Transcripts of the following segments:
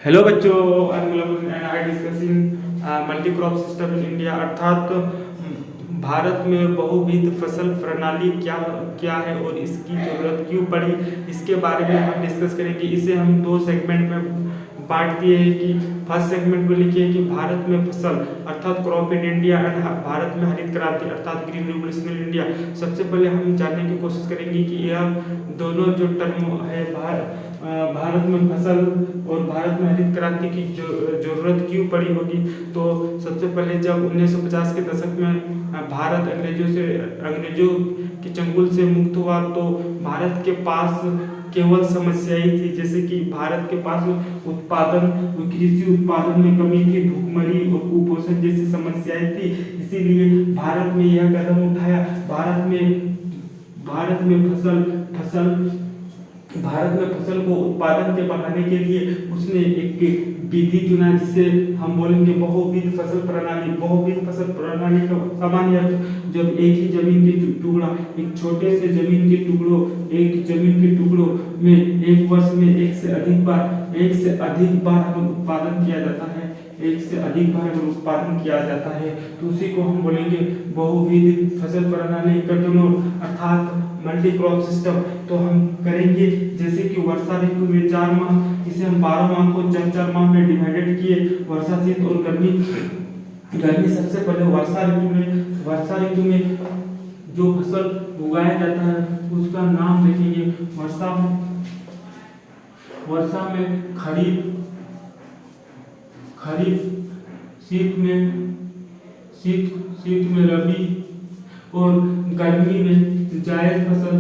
Hello बच्चों, I discussing multi crop system in India, अर्थात भारत में बहुविध फसल प्रणाली क्या क्या है और इसकी जरूरत क्यों पड़ी, इसके बारे में हम डिस्कस करेंगे। इसे हम दो सेगमेंट में बांट दिए हैं कि फर्स्ट सेगमेंट में लिखिए कि भारत में फसल अर्थात crop in India and Bharat में हरित क्रांति अर्थात ग्रीन रिवोल्यूशन इन इंडिया। सबसे पहले हम जानने की कोशिश करेंगे कि यह दोनों जो टर्म है भारत में फसल और भारत में हरित क्रांति की जरूरत क्यों पड़ी होगी। तो सबसे पहले जब 1950 के दशक में भारत अंग्रेजों के चंगुल से मुक्त हुआ तो भारत के पास केवल समस्याएं थी, जैसे कि भारत के पास कृषि उत्पादन में कमी थी, भूखमरी और कुपोषण जैसी समस्याएं थी। इसीलिए भारत में यह कदम उठाया। भारत में फसल को उत्पादन के बढ़ाने के लिए उसने एक विधि चुना, जिसे हम बोलेंगे बहुविध फसल प्रणाली। बहुविध फसल प्रणाली का सामान्य अर्थ जब एक ही जमीन के टुकड़ा, एक छोटे से जमीन के टुकड़ों में एक वर्ष में एक से अधिक बार अगर उत्पादन किया जाता है तो उसी को हम बोलेंगे बहुविध फसल प्रणाली का दोनों अर्थात मल्टी क्रॉप सिस्टम। तो हम करेंगे जैसे कि वर्षा ऋतु में 4 माह, इसे हम 12 माह को 4 माह में डिवाइडेड किए। वर्षा शीत और गर्मी सबसे पहले वर्षा ऋतु में जो फसल उगाया जाता है उसका नाम देखेंगे। वर्षा में खरीफ, शीत में रबी और गर्मी में जायद फसल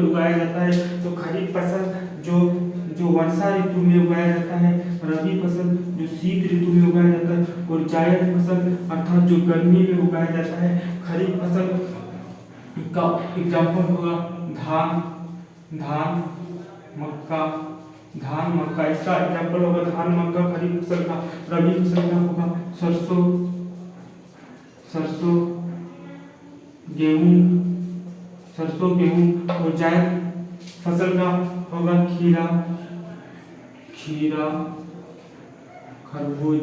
उगाया जाता है। तो खरीफ फसल जो वर्षा ऋतु में उगाया जाता है, रबी फसल जो शीत ऋतु में उगाया जाता है और जायद फसल अर्थात जो गर्मी में उगाया जाता है। खरीफ फसल का एग्जाम्पल होगा धान मक्का, इसका एग्जाम्पल होगा धान मक्का खरीफ फसल का। रबी फसल का होगा सरसों गेहूं और जायद फसल का होगा खीरा खरबूज।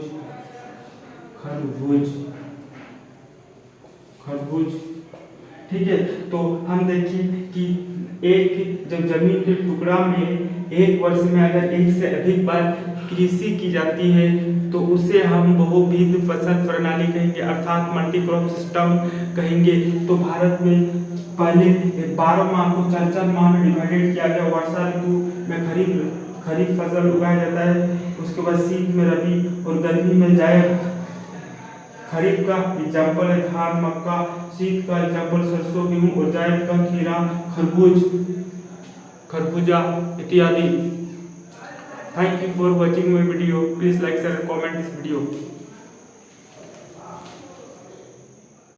ठीक है, तो हम देखिए कि जब जमीन के टुकड़ा में एक वर्ष में अगर एक से अधिक बार कृषि की जाती है तो उसे हम बहुविध फसल प्रणाली कहेंगे अर्थात मल्टी क्रॉप सिस्टम कहेंगे। तो भारत में पहले 12 माह को 4 माह में डिवाइडेड किया गया। वर्षा ऋतु में खरीफ फसल उगाया जाता है, उसके बाद शीत में रबी और गर्मी में जायद। खरीफ का एग्जाम्पल है धान मक्का, शीत का एग्जाम्पल सरसों गेहूं और जायद का खीरा खरबूजा इत्यादि। Thank you for watching my video. Please like, share and comment this video.